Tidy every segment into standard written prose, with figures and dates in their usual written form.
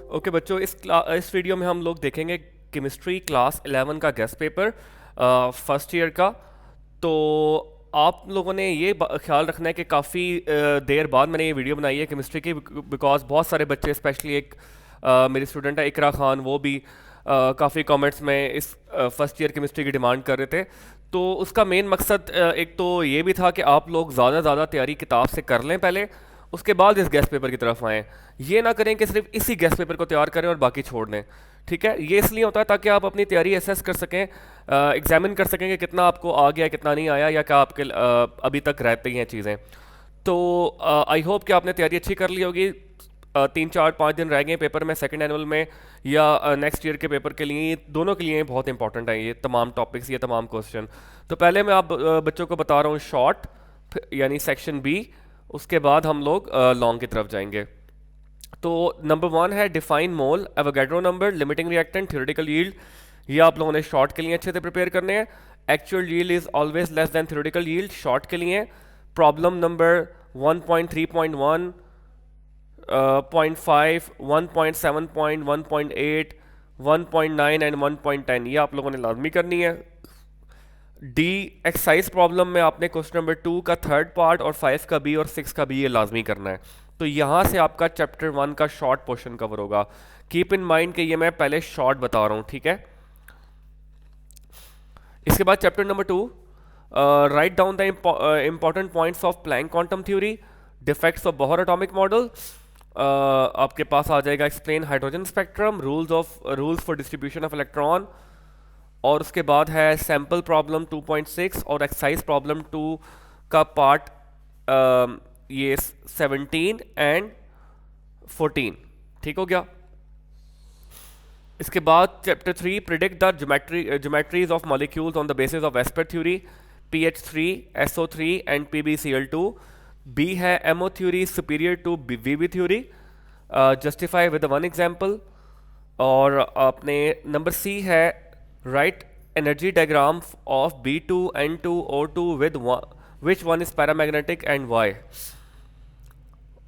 Okay बच्चों, इस video में हम लोग देखेंगे केमिस्ट्री क्लास 11 का गेस्ट पेपर फर्स्ट ईयर का। तो आप लोगों ने ये ख्याल रखना है कि काफ़ी देर बाद मैंने ये वीडियो बनाई है केमिस्ट्री की, बिकॉज बहुत सारे बच्चे स्पेशली एक मेरी स्टूडेंट है इकरा खान, वो भी काफ़ी कमेंट्स में इस फर्स्ट ईयर केमिस्ट्री की डिमांड कर रहे थे। तो उसका मेन मकसद एक तो ये भी था कि आप लोग ज़्यादा ज़्यादा तैयारी किताब से कर लें पहले, उसके बाद इस गेस्ट पेपर की तरफ आएँ। ये ना करें कि सिर्फ इसी गेस्ट पेपर को तैयार करें और बाकी छोड़ दें। ठीक है, ये इसलिए होता है ताकि आप अपनी तैयारी असेस कर सकें, एग्जामिन कर सकें कि कितना आपको आ गया कितना नहीं आया, या क्या आपके अभी तक रहती हैं चीज़ें। तो आई होप कि आपने तैयारी अच्छी कर ली होगी। 3 4 5 दिन रह गए पेपर में, सेकंड एनुअल में या नेक्स्ट ईयर के पेपर के लिए, दोनों के लिए बहुत इंपॉर्टेंट है ये तमाम टॉपिक्स, ये तमाम क्वेश्चन। तो पहले मैं आप बच्चों को बता रहा हूँ शॉर्ट, यानी सेक्शन बी, उसके बाद हम लोग लॉन्ग की तरफ जाएंगे। तो नंबर 1 है define mole, Avogadro number, limiting reactant, theoretical yield. ये आप लोगों ने शॉर्ट के लिए अच्छे से प्रिपेयर करने हैं। Actual yield is always less than theoretical yield, short के लिए। प्रॉब्लम नंबर 1.3.1, 0.5, 1.7, 1.8, 1.9 एंड 1.10, ये आप लोगों ने लाजमी करनी है। डी एक्सरसाइज प्रॉब्लम में आपने क्वेश्चन नंबर 2 का थर्ड पार्ट और 5 का बी और 6 का बी ये लाजमी करना है। तो यहाँ से आपका चैप्टर 1 का शॉर्ट पोर्शन कवर होगा। कीप इन माइंड कि ये मैं पहले शॉर्ट बता रहा हूँ, ठीक है। इसके बाद chapter number 2, write down the important points of Planck quantum theory, defects of Bohr atomic model. आपके पास आ जाएगा explain hydrogen spectrum, rules for distribution of electron. और उसके बाद है सैम्पल प्रॉब्लम 2.6 और एक्सरसाइज प्रॉब्लम 2 का पार्ट ये 17 एंड 14। ठीक हो गया। इसके बाद chapter 3, predict the geometries of molecules on the basis of VSEPR theory, PH3, SO3 and PbCl2। B है MO theory superior to VB theory, justify with one example. और अपने नंबर सी है write energy diagram of B2N2O2 with which one is paramagnetic and why.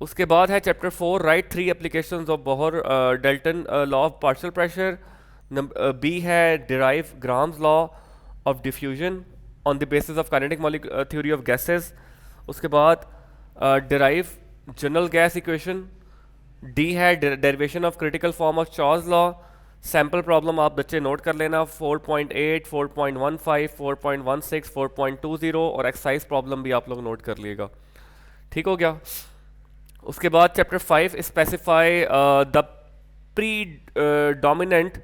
उसके बाद है chapter 4, write 3 applications of Bohr Dalton law of partial pressure. B है derive Graham's law of diffusion on the basis of kinetic theory of gases. उसके बाद derive general gas equation. D है derivation of critical form of Charles law. Sample problem आप बच्चे note कर लेना, 4.8, 4.15, 4.16, 4.20, और exercise problem भी आप लोग नोट कर लिएगा। ठीक हो गया। उसके बाद chapter 5, specify the pre dominant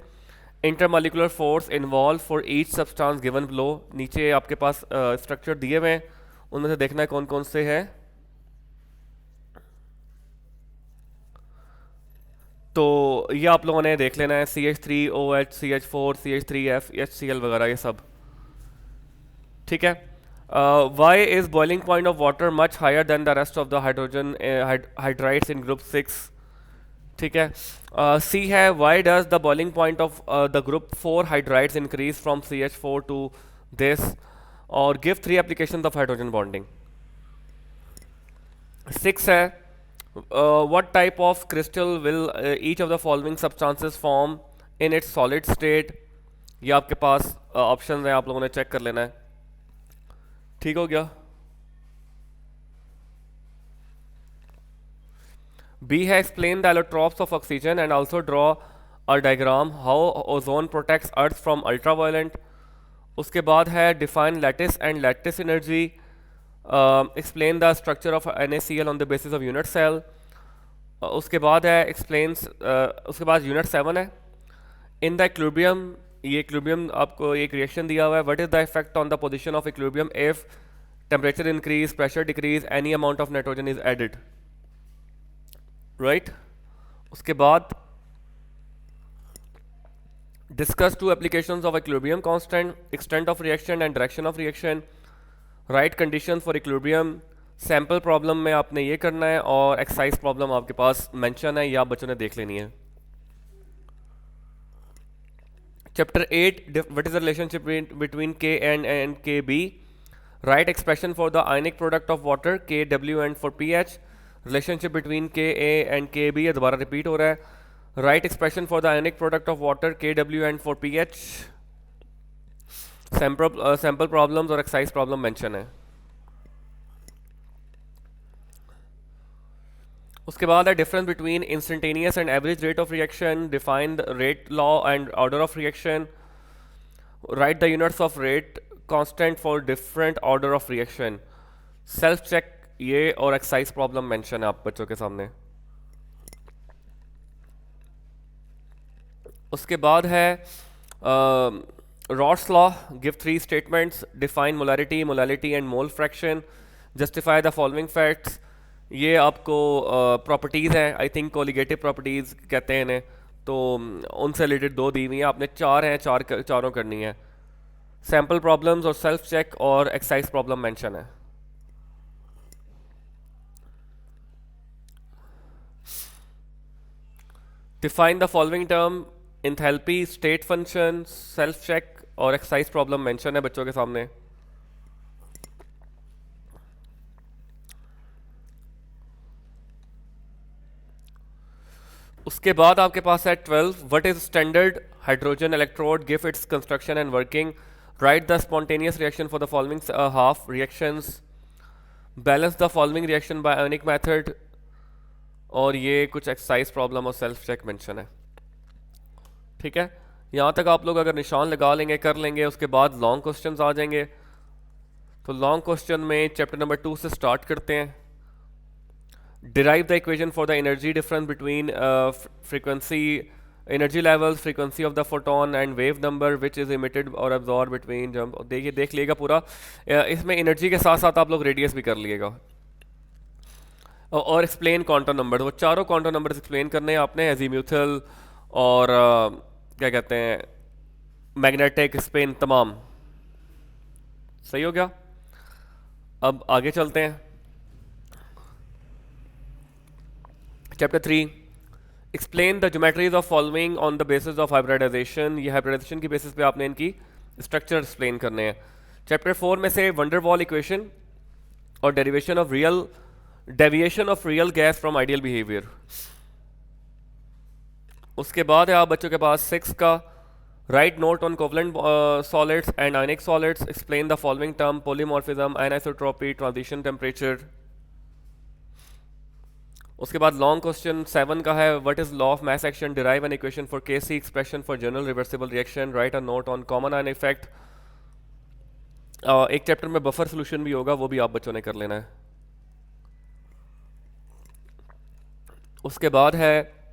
intermolecular force involve for each substance given below. नीचे आपके पास स्ट्रक्चर दिए हुए हैं, उनमें से देखना है कौन कौन से हैं। तो ये आप लोगों ने देख लेना है, CH3OH, CH4, CH3F, HCl वगैरह ये सब। ठीक है। Why is boiling point of water much higher than the rest of the hydrogen hydrides in group 6। ठीक है। सी है why does the boiling point of the group 4 hydrides increase from CH4 to this. और give 3 application of hydrogen bonding. 6 है what type of crystal will each of the following substances form in its solid state। ये आपके पास option है, आप लोगों ने check कर लेना है। ठीक हो गया। बी है explain the allotropes of oxygen and also draw a diagram how ozone protects earth from ultraviolet. उसके बाद है define lattice and lattice energy, explain the structure of NaCl on the basis of unit cell. उसके बाद है explains, उसके बाद unit 7 है in the equilibrium. ये इक्विलिब्रियम आपको एक रिएक्शन दिया हुआ है, what is the effect on the position of equilibrium if temperature increase, pressure decrease, any amount of nitrogen is added. Right. उसके बाद discuss 2 applications of equilibrium constant, extent of reaction and direction of reaction, right condition for equilibrium. Sample problem में आपने ये करना है, और exercise problem आपके पास mention है, या आप बच्चों ने देख लेनी है। Chapter 8, what is the relationship between K and Kb। Right expression for the ionic product of water, KW and for pH। Relationship between Ka and Kb, ये दोबारा रिपीट हो रहा है। Right expression for the ionic product of water KW and for pH। Sample problems और exercise problem mention है। उसके बाद है difference between instantaneous and average rate of reaction, define the rate law and order of reaction, write the units of rate constant for different order of reaction. Self check ये और exercise problem mention है आप बच्चों के सामने। उसके बाद है rots law, give 3 statements, define molarity, molality and mole fraction, justify the following facts. ये आपको प्रॉपर्टीज़ हैं, आई थिंक कोलिगेटिव प्रॉपर्टीज़ कहते हैं इन्हें, तो उनसे रिलेटेड 2 दी हुई हैं, आपने 4 हैं, चारों करनी है। सैम्पल प्रॉब्लम्स और सेल्फ चेक और एक्सरसाइज प्रॉब्लम मेंशन है। Define the following term, enthalpy, state function, self check और एक्सरसाइज प्रॉब्लम मेंशन है बच्चों के सामने। उसके बाद आपके पास है 12, what is standard hydrogen electrode, give its construction and working, right the spontaneous reaction for the following half reactions, balance the following reaction by ionic method, और ये कुछ एक्सरसाइज प्रॉब्लम और सेल्फ चेक मेंशन है। ठीक है, यहाँ तक आप लोग अगर निशान लगा लेंगे, कर लेंगे, उसके बाद लॉन्ग क्वेश्चंस आ जाएंगे। तो लॉन्ग क्वेश्चन में चैप्टर नंबर 2 से स्टार्ट करते हैं। Derive the equation for the energy difference between frequency energy levels, frequency of the photon and wave number which is emitted और एब्जॉर्ब बिटवीन जंप। देखिए, देख लिएगा पूरा, इसमें एनर्जी के साथ साथ आप लोग रेडियस भी कर लिएगा। और एक्सप्लेन क्वांटम नंबर, वो चारों क्वांटम नंबर्स एक्सप्लेन करने हैं आपने, एजीम्यूथल और क्या कहते हैं मैग्नेटिक स्पिन, तमाम। सही हो गया। अब आगे चलते हैं। Chapter 3, explain the geometries of following on the basis of hybridization. ये हाइब्रिडाइजेशन की बेसिस पे आपने इनकी स्ट्रक्चर एक्सप्लेन करने हैं। चैप्टर 4 में से वंडरवॉल इक्वेशन और derivation of real deviation of real gas from ideal behaviour. उसके बाद है आप बच्चों के पास 6 का, write note on covalent solids and ionic solids, explain the following term, polymorphism, anisotropy, transition temperature. उसके बाद लॉन्ग क्वेश्चन 7 का है, what is law of mass action, derive an equation for KC expression for general reversible reaction, write a note on common ion effect. एक chapter में buffer solution भी होगा, वो भी आप बच्चों ने कर लेना है। उसके बाद है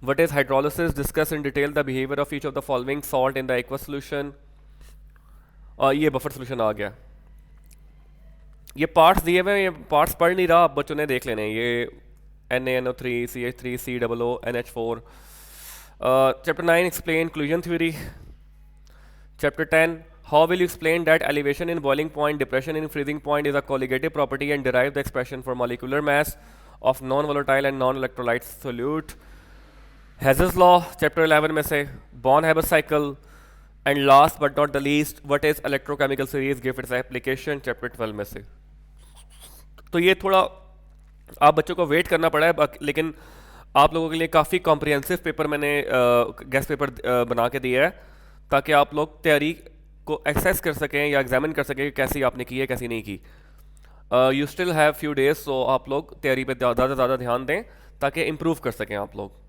what is hydrolysis, discuss in detail the behaviour of each of the following salt in the aqueous solution. ये बफर सोल्यूशन आ गया। ये पार्ट्स दिए हुए हैं, ये पार्ट्स पढ़ नहीं रहा, आप बच्चों ने देख लेने हैं। ये NaNO3 CH3 COO NH4। Chapter 9, explain collision theory. Chapter 10, how will you explain that elevation in boiling point, depression in freezing point is a colligative property and derive the expression for molecular mass of non volatile and non electrolyte solute. हेज़ल्स law chapter 11 में से, Born Haber cycle, and last but not the least what is electrochemical series, give its application, chapter 12 में से। तो ये थोड़ा आप बच्चों को वेट करना पड़ा है, लेकिन आप लोगों के लिए काफ़ी कॉम्प्रिहेंसिव पेपर मैंने गेस्ट पेपर बना के दिया है, ताकि आप लोग तैयारी को एक्सेस कर सकें या एग्जामिन कर सकें कि कैसी आपने की है, कैसी नहीं की। You still have few days, so आप लोग तैयारी पे ज़्यादा से ज़्यादा ध्यान दें ताकि इम्प्रूव कर सकें आप लोग।